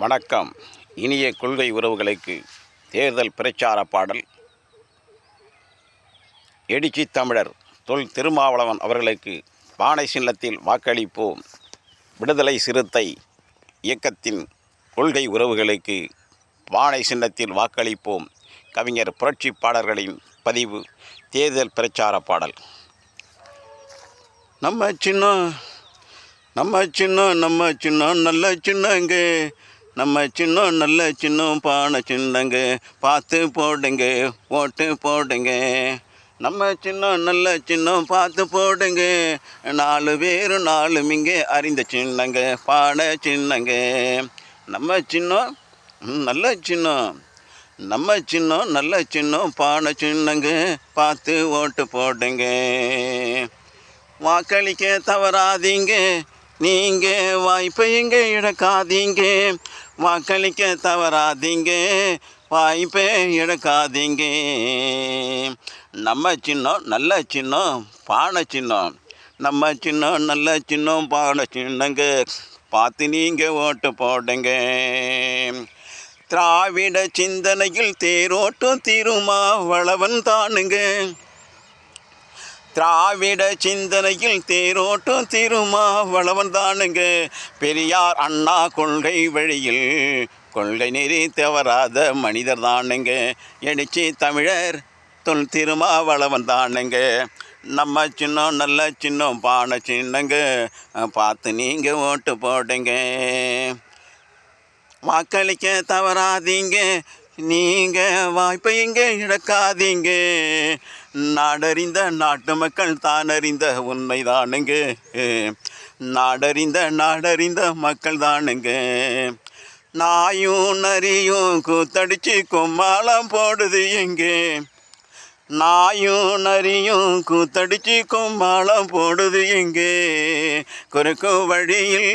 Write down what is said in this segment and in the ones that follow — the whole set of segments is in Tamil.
வணக்கம். இனிய கொள்கை உறவுகளுக்கு தேர்தல் பிரச்சார பாடல். எழுச்சி தமிழர் தொல் திருமாவளவன் அவர்களுக்கு பானை சின்னத்தில் வாக்களிப்போம். விடுதலை சிறுத்தை இயக்கத்தின் கொள்கை உறவுகளுக்கு பானை சின்னத்தில் வாக்களிப்போம். கவிஞர் புரட்சி பாடல்களின் பதிவு. தேர்தல் பிரச்சார பாடல். நம்ம சின்னம் நல்ல சின்னங்க, நம்ம சின்னம் நல்ல சின்னம், பானை சின்னங்க, பார்த்து போடுங்க, ஓட்டு போடுங்க. நம்ம சின்னம் நல்ல சின்னம், பார்த்து போடுங்க, 4 பேரும் 4 இங்கே அறிந்த சின்னங்க, பானை சின்னங்க. நம்ம சின்னம் நல்ல சின்னம், நம்ம சின்னம் நல்ல சின்னம், பானை சின்னங்க, பார்த்து ஓட்டு போடுங்க. வாக்களிக்க தவறாதீங்க, நீங்கள் வாய்ப்பை எங்கே இழக்காதீங்க. வாக்களிக்க தவறாதீங்க, வாய்ப்பை இழக்காதீங்க. நம்ம சின்னம் நல்ல சின்னம், பானை சின்னம். நம்ம சின்னம் நல்ல சின்னம், பானை சின்னங்க, பார்த்து நீங்கள் ஓட்டு போடுங்க. திராவிட சிந்தனையில் தேரோட்டும் திருமாவளவன் தானுங்க. திராவிட சிந்தனையில் தேரோட்டும் திருமாவளவன் தானுங்க. பெரியார் அண்ணா கொள்கை வழியில் கொள்கை நெறி தவறாத மனிதர் தானுங்க. எழுச்சி தமிழர் தொல் திருமாவளவன் தானுங்க. நம்ம சின்னம் நல்ல சின்னம், பானை சின்னங்க, பார்த்து நீங்கள் ஓட்டு போடுங்க. வாக்களிக்க தவறாதீங்க, நீங்கள் வாய்ப்பை இங்கே இழக்காதீங்க. நாடறிந்த நாட்டு மக்கள் தானறிந்த உண்மை தானுங்க. நாடறிந்த மக்கள் தானுங்க. நாயும் நரியும் கூத்தடிச்சு கும்மாளம் போடுது எங்கே. நாயும் நரியும் கூத்தடிச்சு கும்மாளம் போடுது எங்கே. குறுக்கு வழியில்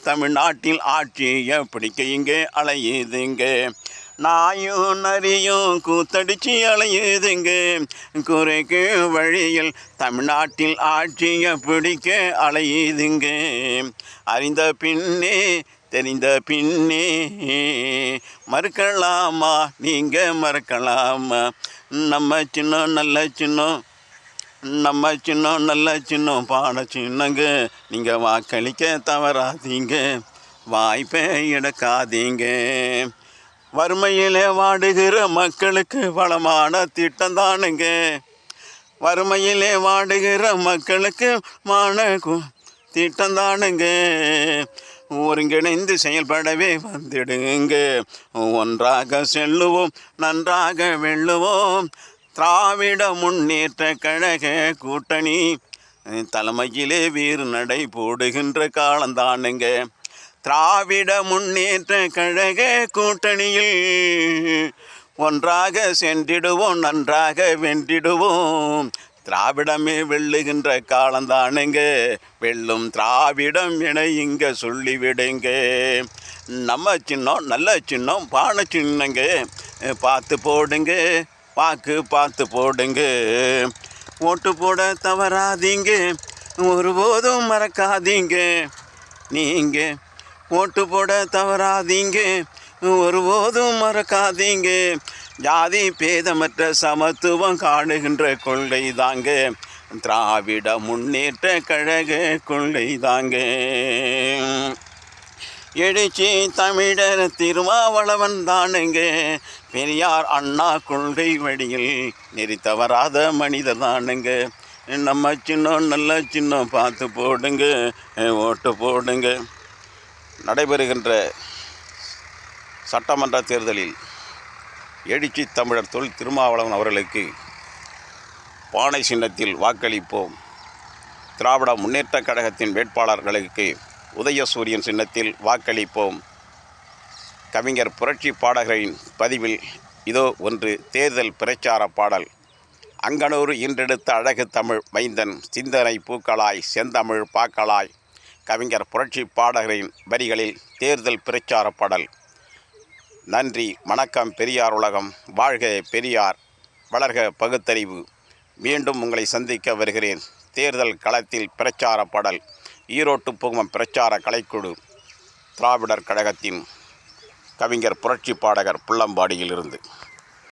தமிழ்நாட்டில் ஆட்சியை பிடிக்க இங்கே அலையுதுங்க. நாயும் நரியும் கூத்தடிச்சு அலையுதுங்க. குறுக்கு வழியில் தமிழ்நாட்டில் ஆட்சியை பிடிக்க அலையுதுங்க. அறிந்த பின்னே தெரிந்த பின்னே மறுக்கலாமா, நீங்கள் மறக்கலாமா. நம்ம சின்னம் நல்ல சின்னம், நம்ம சின்னம் நல்ல சின்னம், பானை சின்னங்க, நீங்கள் வாக்களிக்க தவறாதீங்க, வாய்ப்பை இழக்காதீங்க. வறுமையிலே வாடுகிற மக்களுக்கு வளமான திட்டம் தானுங்க. வறுமையிலே வாடுகிற மக்களுக்கு திட்டம் தானுங்க. ஒருங்கிணைந்து செயல்படவே வந்துடுங்க. ஒன்றாக செல்லுவோம், நன்றாக வெல்லுவோம். திராவிட முன்னேற்ற கழக கூட்டணி தலைமையிலே வீறு நடை போடுகின்ற காலந்தானுங்க. திராவிட முன்னேற்ற கழக கூட்டணியில் ஒன்றாக சென்றிடுவோம், நன்றாக வென்றிடுவோம். திராவிடமே வெல்லுகின்ற காலந்தானுங்க. வெல்லும் திராவிடம் என இங்கே சொல்லிவிடுங்க. நம்ம சின்னம் நல்ல சின்னம், பானை சின்னங்க, பார்த்து போடுங்க, வாக்கு பார்த்து போடுங்க. ஓட்டு போட தவறாதீங்க, ஒருபோதும் மறக்காதீங்க. நீங்கள் ஓட்டு போட தவறாதீங்க, ஒருபோதும் மறக்காதீங்க. ஜாதி பேதமற்ற சமத்துவம் காணுகின்ற கொள்கை தாங்க திராவிட முன்னேற்ற கழக கொள்கை தாங்க. எழுச்சி தமிழர் திருமாவளவன் தானுங்க. பெரியார் அண்ணா கொள்கை வழியில் நெறி தவறாத மனிதர் தானுங்க. நம்ம சின்னம் நல்ல சின்னம், பார்த்து போடுங்க, ஓட்டு போடுங்க. நடைபெறுகின்ற சட்டமன்ற தேர்தலில் எழுச்சி தமிழர் தொல் திருமாவளவன் அவர்களுக்கு பானை சின்னத்தில் வாக்களிப்போம். திராவிட முன்னேற்ற கழகத்தின் வேட்பாளர்களுக்கு உதயசூரியன் சின்னத்தில் வாக்களிப்போம். கவிஞர் புரட்சி பாடகரின் பதிவில் இதோ ஒன்று தேர்தல் பிரச்சார பாடல். அங்கனூர் இன்றெடுத்த அழகு தமிழ் மைந்தன், சிந்தனை பூக்களாய் செந்தமிழ் பாக்களாய். கவிஞர் புரட்சி பாடகரின் வரிகளில் தேர்தல் பிரச்சார பாடல். நன்றி, வணக்கம். பெரியார் உலகம் வாழ்க, பெரியார் வளர்க, பகுத்தறிவு. மீண்டும் உங்களை சந்திக்க வருகிறேன். தேர்தல் களத்தில் பிரச்சார பாடல். ஈரோட்டு புகுமம் பிரச்சார கலைக்குழு திராவிடர் கழகத்தின் கவிஞர் புரட்சி பாடகர் புள்ளம்பாடியிலிருந்து.